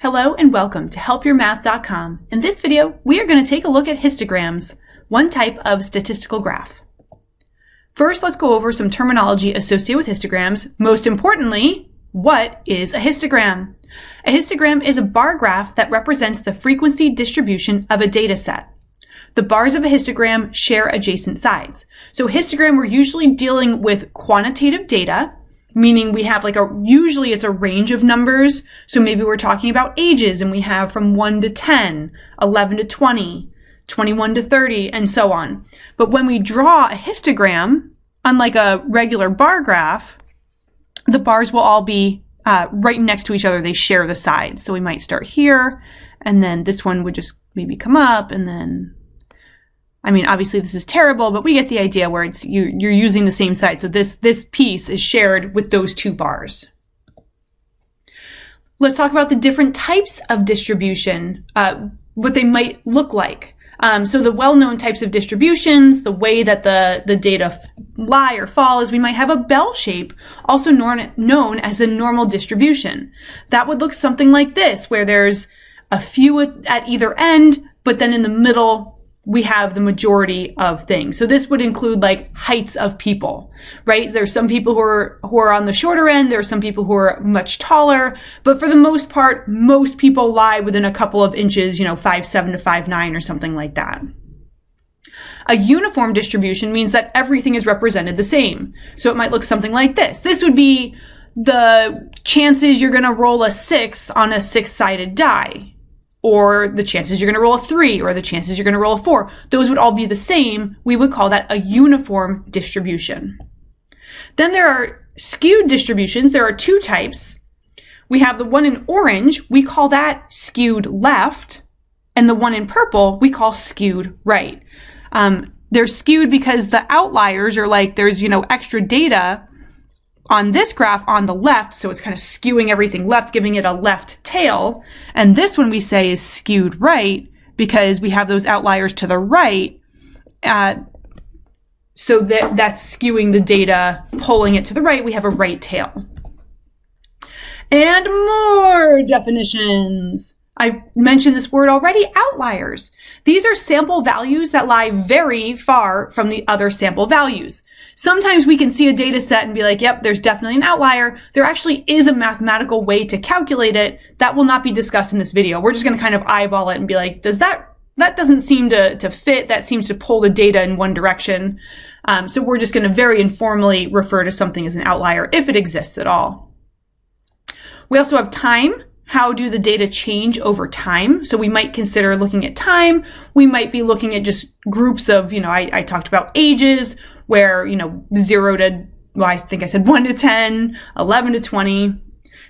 Hello and welcome to helpyourmath.com. In this video, we are going to take a look at histograms, one type of statistical graph. First, let's go over some terminology associated with histograms. Most importantly, what is a histogram? A histogram is a bar graph that represents the frequency distribution of a data set. The bars of a histogram share adjacent sides. So histogram, we're usually dealing with quantitative data, meaning we have usually it's a range of numbers. So maybe we're talking about ages and we have from 1 to 10, 11 to 20, 21 to 30, and so on. But when we draw a histogram, unlike a regular bar graph, the bars will all be right next to each other. They share the sides. So we might start here, and then this one would just maybe come up, and then obviously this is terrible, but we get the idea where it's you're using the same side. So this piece is shared with those two bars. Let's talk about the different types of distribution, what they might look like. So the well-known types of distributions, the way that the data lie or fall is we might have a bell shape, also known as the normal distribution. That would look something like this, where there's a few at either end, but then in the middle, we have the majority of things. So this would include like heights of people, right? There's some people who are on the shorter end. There are some people who are much taller, but for the most part, most people lie within a couple of inches, 5'7" to 5'9" or something like that. A uniform distribution means that everything is represented the same. So it might look something like this. This would be the chances you're going to roll a 6 on a 6-sided die, or the chances you're going to roll a 3, or the chances you're going to roll a 4. Those would all be the same. We would call that a uniform distribution. Then there are skewed distributions. There are two types. We have the one in orange. We call that skewed left. And the one in purple, we call skewed right. They're skewed because the outliers are there's, extra data on this graph on the left, so it's kind of skewing everything left, giving it a left tail. And this one we say is skewed right because we have those outliers to the right. So that's skewing the data, pulling it to the right. We have a right tail. And more definitions. I mentioned this word already, outliers. These are sample values that lie very far from the other sample values. Sometimes we can see a data set and be like, yep, there's definitely an outlier. There actually is a mathematical way to calculate it. That will not be discussed in this video. We're just going to kind of eyeball it and be like, that doesn't seem to fit. That seems to pull the data in one direction. So we're just going to very informally refer to something as an outlier if it exists at all. We also have time. How do the data change over time? So we might consider looking at time. We might be looking at just groups of, I talked about ages where, 0 to, I think I said 1 to 10, 11 to 20.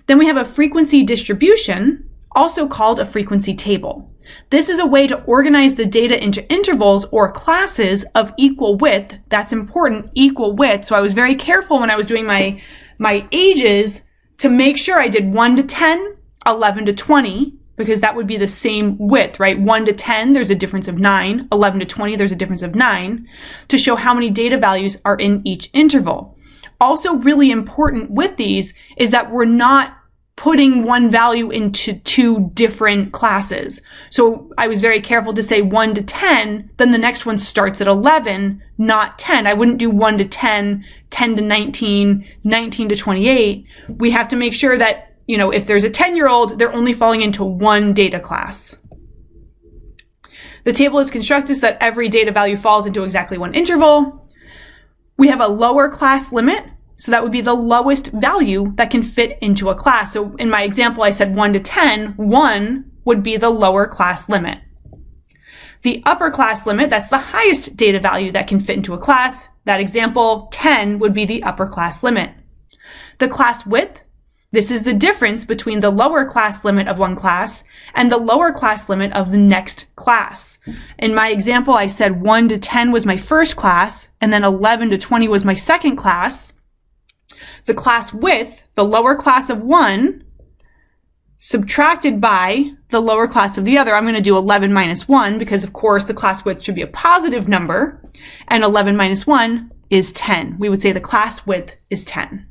Then we have a frequency distribution, also called a frequency table. This is a way to organize the data into intervals or classes of equal width. That's important, equal width. So I was very careful when I was doing my ages to make sure I did 1 to 10, 11 to 20, because that would be the same width, right? 1 to 10, there's a difference of 9. 11 to 20, there's a difference of 9, to show how many data values are in each interval. Also really important with these is that we're not putting one value into two different classes. So I was very careful to say 1 to 10, then the next one starts at 11, not 10. I wouldn't do 1 to 10, 10 to 19, 19 to 28. We have to make sure that if there's a 10-year-old, they're only falling into one data class. The table is constructed so that every data value falls into exactly one interval. We have a lower class limit, so that would be the lowest value that can fit into a class. So in my example, I said 1 to 10, 1 would be the lower class limit. The upper class limit, that's the highest data value that can fit into a class. That example, 10, would be the upper class limit. The class width, this is the difference between the lower class limit of one class and the lower class limit of the next class. In my example, I said 1 to 10 was my first class, and then 11 to 20 was my second class. The class width, the lower class of one, subtracted by the lower class of the other. I'm going to do 11 minus 1 because, of course, the class width should be a positive number, and 11 minus 1 is 10. We would say the class width is 10.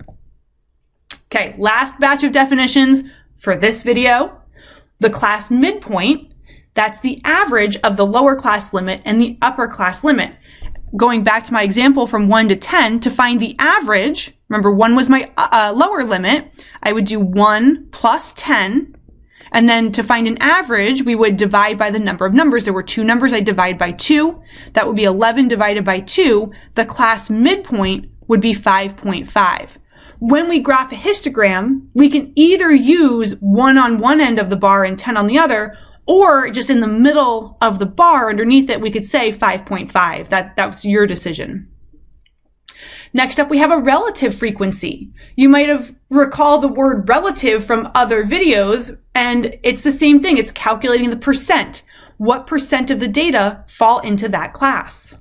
Okay, last batch of definitions for this video. The class midpoint, that's the average of the lower class limit and the upper class limit. Going back to my example from 1 to 10, to find the average, remember 1 was my lower limit, I would do 1 plus 10. And then to find an average, we would divide by the number of numbers. There were 2 numbers, I divide by 2. That would be 11 divided by 2. The class midpoint would be 5.5. When we graph a histogram, we can either use 1 on one end of the bar and 10 on the other, or just in the middle of the bar underneath it, we could say 5.5. That's your decision. Next up, we have a relative frequency. You might have recalled the word relative from other videos, and it's the same thing. It's calculating the percent. What percent of the data fall into that class?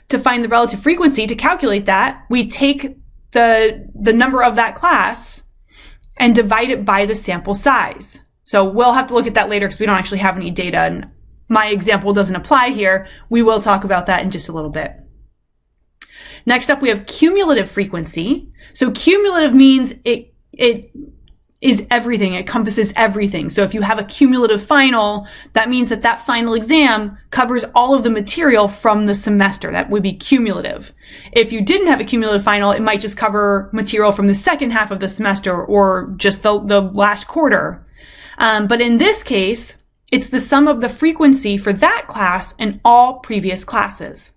To find the relative frequency, to calculate that, we take the number of that class and divide it by the sample size. So we'll have to look at that later because we don't actually have any data, and my example doesn't apply here. We will talk about that in just a little bit. Next up, we have cumulative frequency. So cumulative means it is everything, it encompasses everything. So if you have a cumulative final, that means that that final exam covers all of the material from the semester. That would be cumulative. If you didn't have a cumulative final, it might just cover material from the second half of the semester or just the last quarter. But in this case, it's the sum of the frequency for that class and all previous classes.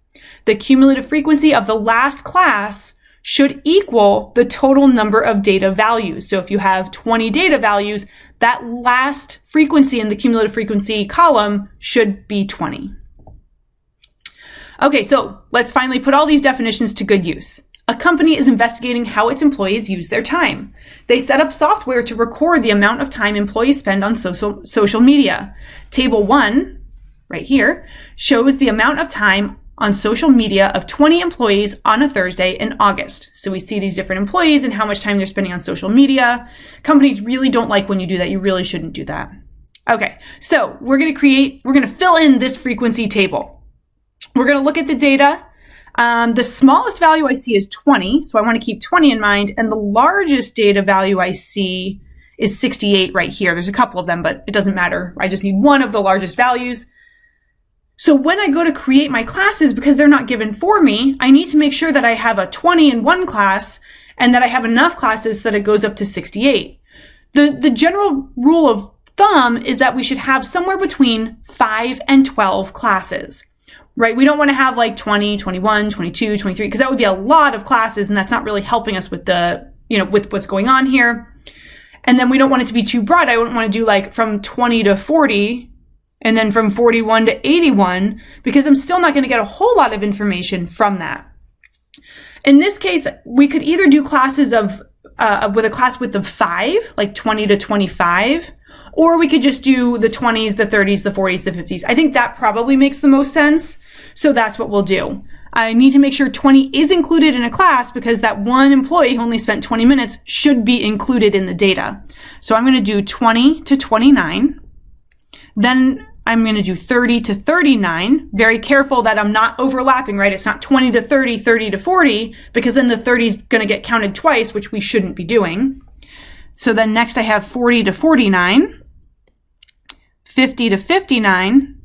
The cumulative frequency of the last class should equal the total number of data values. So if you have 20 data values, that last frequency in the cumulative frequency column should be 20. Okay, so let's finally put all these definitions to good use. A company is investigating how its employees use their time. They set up software to record the amount of time employees spend on social media. Table 1, right here, shows the amount of time on social media of 20 employees on a Thursday in August. So we see these different employees and how much time they're spending on social media. Companies really don't like when you do that. You really shouldn't do that. Okay, so we're going to fill in this frequency table. We're going to look at the data. The smallest value I see is 20, so I want to keep 20 in mind. And the largest data value I see is 68 right here. There's a couple of them, but it doesn't matter. I just need one of the largest values. So when I go to create my classes, because they're not given for me, I need to make sure that I have a 20 in one class and that I have enough classes so that it goes up to 68. The general rule of thumb is that we should have somewhere between 5 and 12 classes, right? We don't want to have like 20, 21, 22, 23, because that would be a lot of classes and that's not really helping us with with what's going on here. And then we don't want it to be too broad. I wouldn't want to do like from 20 to 40 and then from 41 to 81, because I'm still not going to get a whole lot of information from that. In this case, we could either do classes with a class width of 5, like 20 to 25, or we could just do the 20s, the 30s, the 40s, the 50s. I think that probably makes the most sense. So that's what we'll do. I need to make sure 20 is included in a class because that one employee who only spent 20 minutes should be included in the data. So I'm going to do 20 to 29. Then I'm going to do 30 to 39. Very careful that I'm not overlapping, right? It's not 20 to 30, 30 to 40, because then the 30 is going to get counted twice, which we shouldn't be doing. So then next I have 40 to 49, 50 to 59,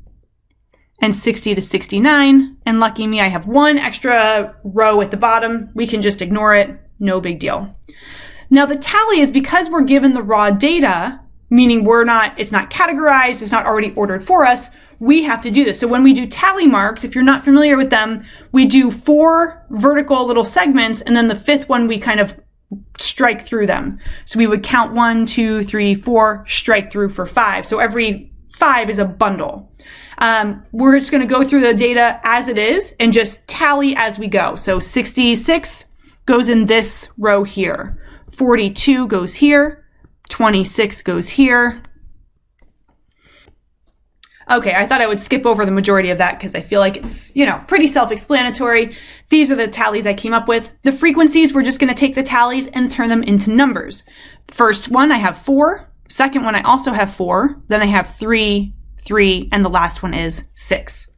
and 60 to 69. And lucky me, I have one extra row at the bottom. We can just ignore it. No big deal. Now the tally is because we're given the raw data, meaning it's not categorized, it's not already ordered for us, we have to do this. So when we do tally marks, if you're not familiar with them, we do 4 vertical little segments, and then the 5th one we kind of strike through them. So we would count 1, 2, 3, 4, strike through for 5. So every 5 is a bundle. We're just going to go through the data as it is and just tally as we go. So 66 goes in this row here. 42 goes here. 26 goes here. Okay, I thought I would skip over the majority of that because I feel like it's, pretty self-explanatory. These are the tallies I came up with. The frequencies, we're just going to take the tallies and turn them into numbers. First one, I have 4. Second one, I also have 4. Then I have 3, 3, and the last one is 6.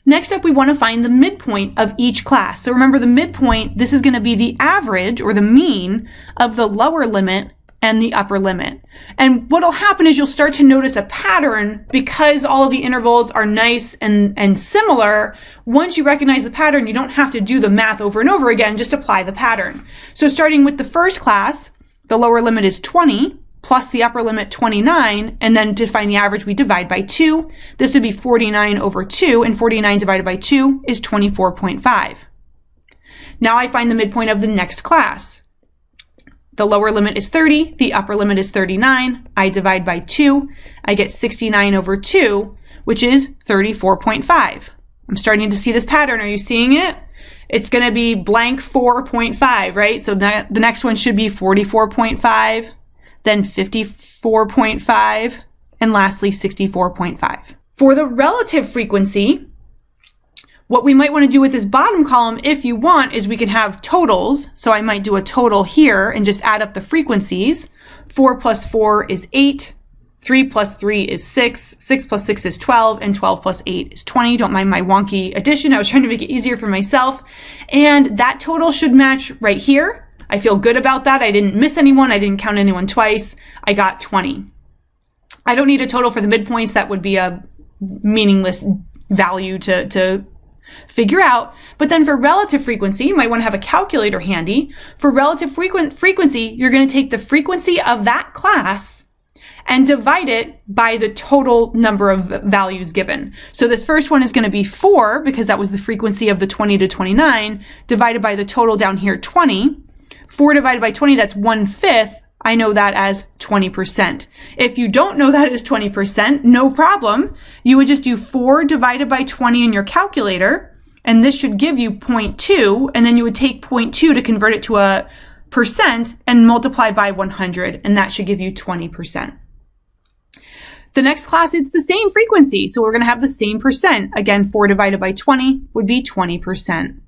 Next up, we want to find the midpoint of each class. So remember the midpoint, this is going to be the average or the mean of the lower limit and the upper limit. And what'll happen is you'll start to notice a pattern because all of the intervals are nice and similar. Once you recognize the pattern, you don't have to do the math over and over again, just apply the pattern. So starting with the first class, the lower limit is 20 plus the upper limit 29, and then to find the average, we divide by 2. This would be 49 over 2, and 49 divided by 2 is 24.5. Now I find the midpoint of the next class. The lower limit is 30, the upper limit is 39. I divide by 2, I get 69 over 2, which is 34.5. I'm starting to see this pattern. Are you seeing it? It's going to be blank 4.5, right? So the next one should be 44.5, then 54.5, and lastly 64.5. For the relative frequency, what we might want to do with this bottom column, if you want, is we can have totals. So I might do a total here and just add up the frequencies. 4 plus 4 is 8. 3 plus 3 is 6. 6 plus 6 is 12. And 12 plus 8 is 20. Don't mind my wonky addition. I was trying to make it easier for myself. And that total should match right here. I feel good about that. I didn't miss anyone. I didn't count anyone twice. I got 20. I don't need a total for the midpoints. That would be a meaningless value to figure out. But then for relative frequency, you might want to have a calculator handy. For relative frequency, you're going to take the frequency of that class and divide it by the total number of values given. So this first one is going to be 4 because that was the frequency of the 20 to 29 divided by the total down here 20. 4 divided by 20, that's 1/5. I know that as 20%. If you don't know that as 20%, no problem. You would just do 4 divided by 20 in your calculator, and this should give you 0.2, and then you would take 0.2 to convert it to a percent and multiply by 100, and that should give you 20%. The next class, it's the same frequency, so we're going to have the same percent. Again, 4 divided by 20 would be 20%.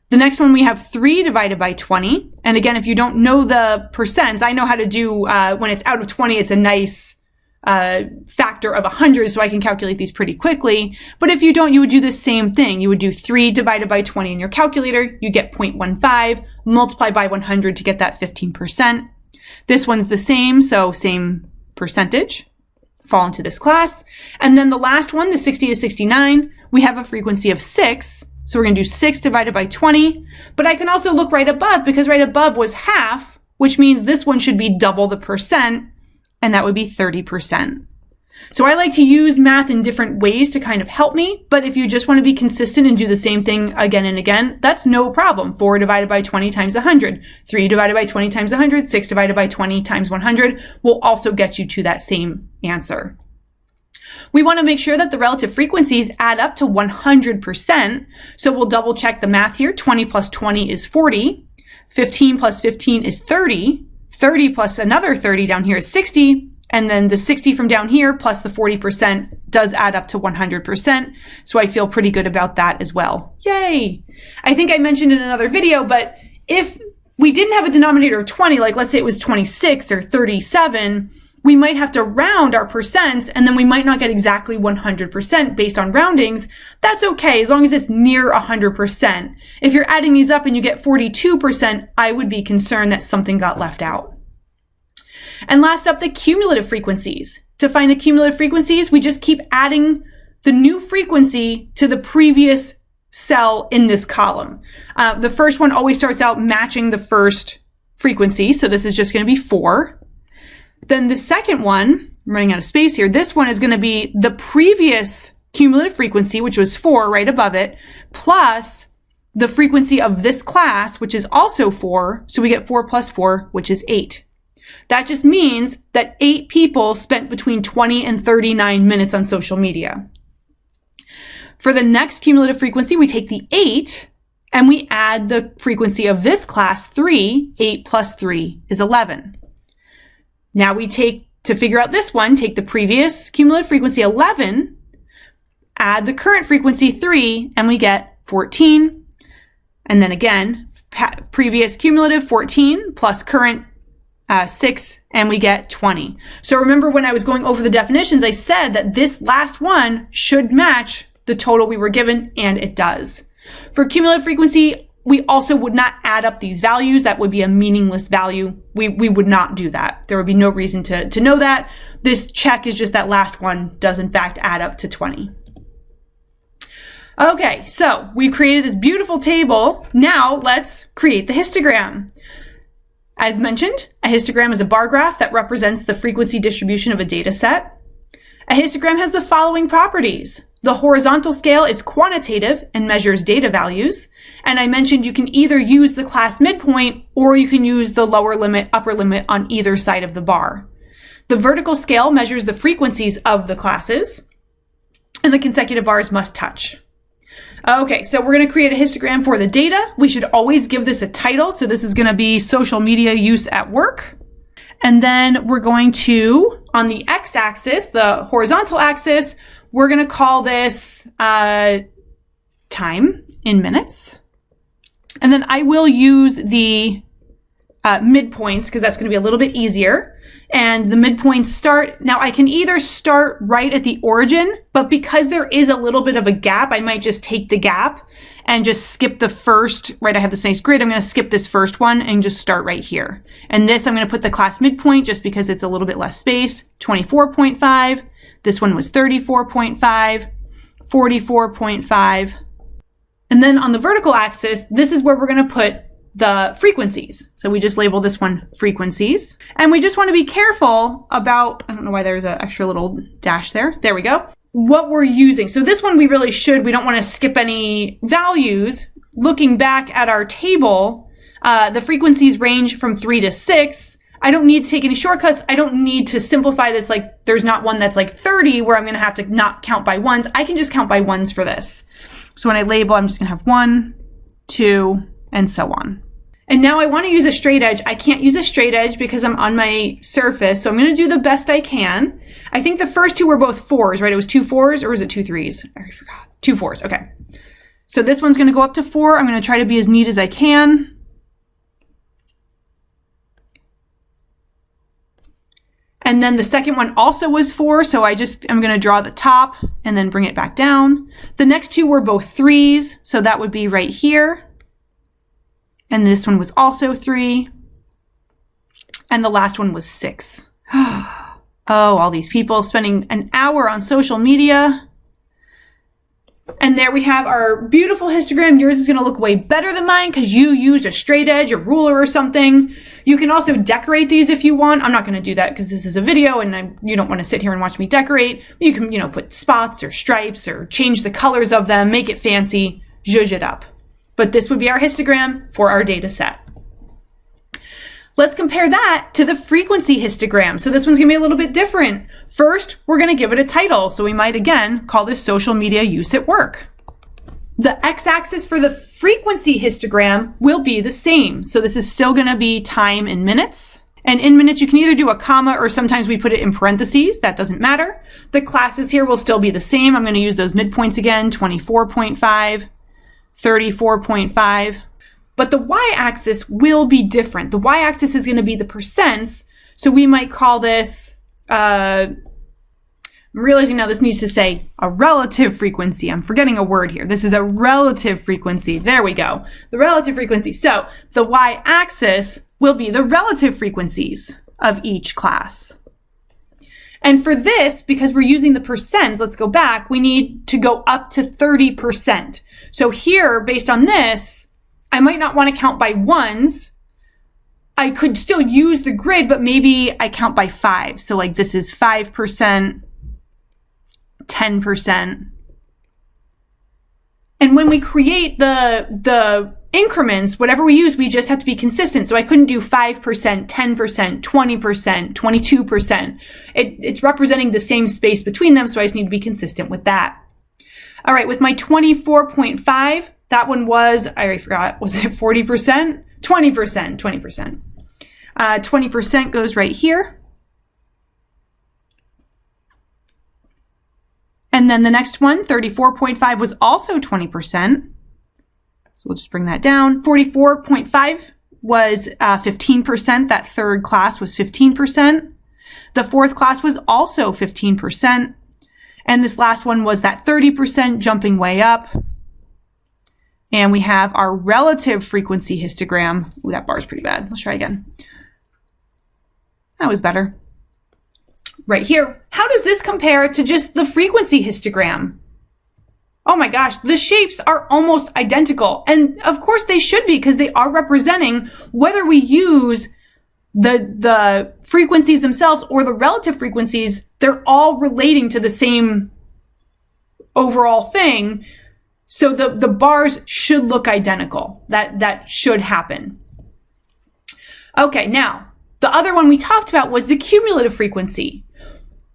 The next one, we have 3 divided by 20. And again, if you don't know the percents, I know how to do, when it's out of 20, it's a nice factor of 100, so I can calculate these pretty quickly. But if you don't, you would do the same thing. You would do 3 divided by 20 in your calculator. You get 0.15, multiply by 100 to get that 15%. This one's the same, so same percentage. Fall into this class. And then the last one, the 60 to 69, we have a frequency of 6. So we're going to do 6 divided by 20, but I can also look right above because right above was half, which means this one should be double the percent, and that would be 30%. So I like to use math in different ways to kind of help me, but if you just want to be consistent and do the same thing again and again, that's no problem. 4 divided by 20 times 100, 3 divided by 20 times 100, 6 divided by 20 times 100 will also get you to that same answer. We want to make sure that the relative frequencies add up to 100%. So we'll double check the math here. 20 plus 20 is 40. 15 plus 15 is 30. 30 plus another 30 down here is 60. And then the 60 from down here plus the 40% does add up to 100%. So I feel pretty good about that as well. Yay! I think I mentioned in another video, but if we didn't have a denominator of 20, like let's say it was 26 or 37, we might have to round our percents, and then we might not get exactly 100% based on roundings. That's okay, as long as it's near 100%. If you're adding these up and you get 42%, I would be concerned that something got left out. And last up, the cumulative frequencies. To find the cumulative frequencies, we just keep adding the new frequency to the previous cell in this column. The first one always starts out matching the first frequency, so this is just going to be 4. Then the second one, I'm running out of space here, this one is going to be the previous cumulative frequency, which was 4 right above it, plus the frequency of this class, which is also 4. So we get 4 plus 4, which is 8. That just means that 8 people spent between 20 and 39 minutes on social media. For the next cumulative frequency, we take the 8 and we add the frequency of this class, 3. 8 plus 3 is 11. Now we to figure out this one, take the previous cumulative frequency 11, add the current frequency 3, and we get 14. And then again, previous cumulative 14 plus current 6, and we get 20. So remember when I was going over the definitions, I said that this last one should match the total we were given, and it does. For cumulative frequency, we also would not add up these values. That would be a meaningless value. We would not do that. There would be no reason to know that. This check is just that last one does in fact add up to 20. Okay, so we've created this beautiful table. Now let's create the histogram. As mentioned, a histogram is a bar graph that represents the frequency distribution of a data set. A histogram has the following properties. The horizontal scale is quantitative and measures data values. And I mentioned you can either use the class midpoint or you can use the lower limit, upper limit on either side of the bar. The vertical scale measures the frequencies of the classes, and the consecutive bars must touch. Okay, so we're going to create a histogram for the data. We should always give this a title. So this is going to be social media use at work. And then we're going to, on the x-axis, the horizontal axis, we're going to call this time in minutes. And then I will use the midpoints because that's going to be a little bit easier. And the midpoints start, now I can either start right at the origin, but because there is a little bit of a gap, I might just take the gap and just skip the first, right? I have this nice grid. I'm going to skip this first one and just start right here. And this, I'm going to put the class midpoint just because it's a little bit less space, 24.5. This one was 34.5, 44.5. And then on the vertical axis, this is where we're going to put the frequencies. So we just label this one frequencies. And we just want to be careful about, I don't know why there's an extra little dash there. There we go. What we're using. So this one we really should, we don't want to skip any values. Looking back at our table, the frequencies range from 3 to 6. I don't need to take any shortcuts. I don't need to simplify this. Like there's not one that's like 30 where I'm going to have to not count by ones. I can just count by ones for this. So when I label, I'm just going to have 1, 2, and so on. And now I want to use a straight edge. I can't use a straight edge because I'm on my surface. So I'm going to do the best I can. I think the first two were both 4s, right? It was 2 4s or was it 2 3s? I already forgot. 2 4s. Okay. So this one's going to go up to 4. I'm going to try to be as neat as I can. And then the second one also was 4. So I'm going to draw the top and then bring it back down. The next two were both 3s. So that would be right here. And this one was also 3. And the last one was 6. Oh, all these people spending an hour on social media. And there we have our beautiful histogram. Yours is going to look way better than mine because you used a straight edge, a ruler or something. You can also decorate these if you want. I'm not going to do that because this is a video and you don't want to sit here and watch me decorate. You can, put spots or stripes or change the colors of them, make it fancy, zhuzh it up. But this would be our histogram for our data set. Let's compare that to the frequency histogram. So this one's gonna be a little bit different. First, we're gonna give it a title. So we might again call this social media use at work. The x-axis for the frequency histogram will be the same. So this is still gonna be time in minutes. And in minutes, you can either do a comma or sometimes we put it in parentheses. That doesn't matter. The classes here will still be the same. I'm gonna use those midpoints again, 24.5. 34.5, but the y-axis will be different. The y-axis is going to be the percents, so we might call this, I'm realizing now this needs to say a relative frequency. I'm forgetting a word here. This is a relative frequency. There we go. The relative frequency. So the y-axis will be the relative frequencies of each class. And for this, because we're using the percents, let's go back, we need to go up to 30%. So here, based on this, I might not want to count by ones. I could still use the grid, but maybe I count by 5. So like this is 5%, 10%. And when we create the increments, whatever we use, we just have to be consistent. So I couldn't do 5%, 10%, 20%, 22%. It's representing the same space between them, so I just need to be consistent with that. All right, with my 24.5, that one was, I already forgot, was it 40%? 20%, 20%. 20% goes right here. And then the next one, 34.5, was also 20%. So we'll just bring that down. 44.5 was 15%. That third class was 15%. The fourth class was also 15%. And this last one was that 30% jumping way up. And we have our relative frequency histogram. Ooh, that bar is pretty bad. Let's try again. That was better. Right here. How does this compare to just the frequency histogram? Oh my gosh, the shapes are almost identical. And of course they should be, because they are representing whether we use the frequencies themselves or the relative frequencies, they're all relating to the same overall thing. So the bars should look identical. That should happen. Okay, now the other one we talked about was the cumulative frequency.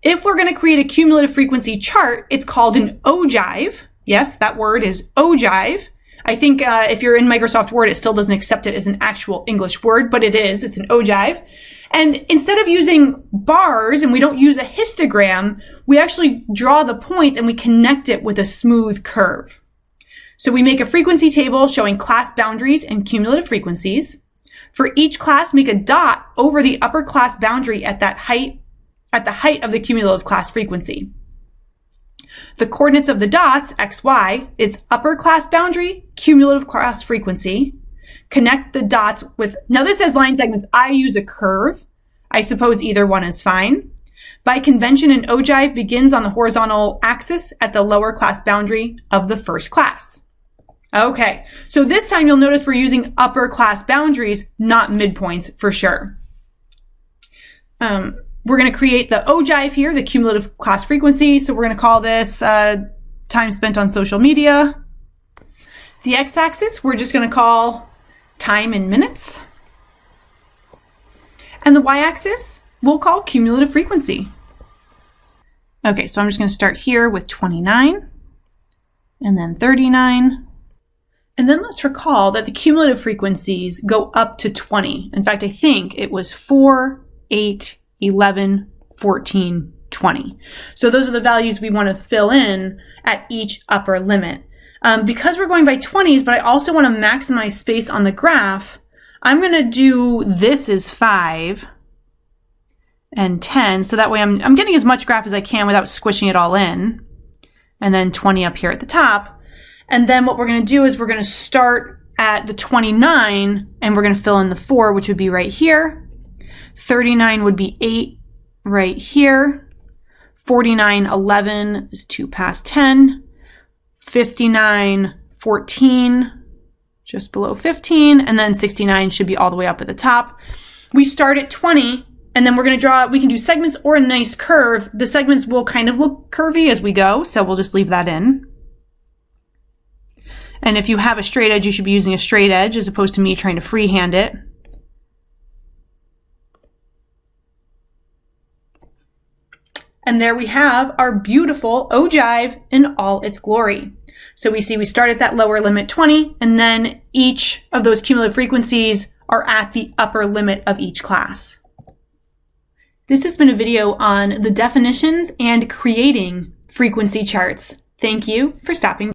If we're going to create a cumulative frequency chart, it's called an ogive. Yes, that word is ogive. I think if you're in Microsoft Word, it still doesn't accept it as an actual English word, but it is. It's an ogive. And instead of using bars, and we don't use a histogram, we actually draw the points and we connect it with a smooth curve. So we make a frequency table showing class boundaries and cumulative frequencies. For each class, make a dot over the upper class boundary at the height of the cumulative class frequency. The coordinates of the dots, x, y, is upper class boundary, cumulative class frequency. Connect the dots with, now this has line segments. I use a curve. I suppose either one is fine. By convention, an ogive begins on the horizontal axis at the lower class boundary of the first class. Okay, so this time you'll notice we're using upper class boundaries, not midpoints for sure. We're going to create the ogive here, the cumulative class frequency. So we're going to call this time spent on social media. The x-axis, we're just going to call time in minutes. And the y-axis, we'll call cumulative frequency. Okay, so I'm just going to start here with 29 and then 39. And then let's recall that the cumulative frequencies go up to 20. In fact, I think it was 4, 8, 11, 14, 20. So those are the values we want to fill in at each upper limit. Because we're going by 20s, but I also want to maximize space on the graph, I'm going to do this is 5 and 10. So that way I'm getting as much graph as I can without squishing it all in. And then 20 up here at the top. And then what we're going to do is we're going to start at the 29 and we're going to fill in the 4, which would be right here. 39 would be 8 right here. 49, 11 is 2 past 10. 59, 14, just below 15. And then 69 should be all the way up at the top. We start at 20 and then we're going to draw, we can do segments or a nice curve. The segments will kind of look curvy as we go, so we'll just leave that in. And if you have a straight edge, you should be using a straight edge as opposed to me trying to freehand it. And there we have our beautiful ogive in all its glory. So we see we start at that lower limit 20, and then each of those cumulative frequencies are at the upper limit of each class. This has been a video on the definitions and creating frequency charts. Thank you for stopping by.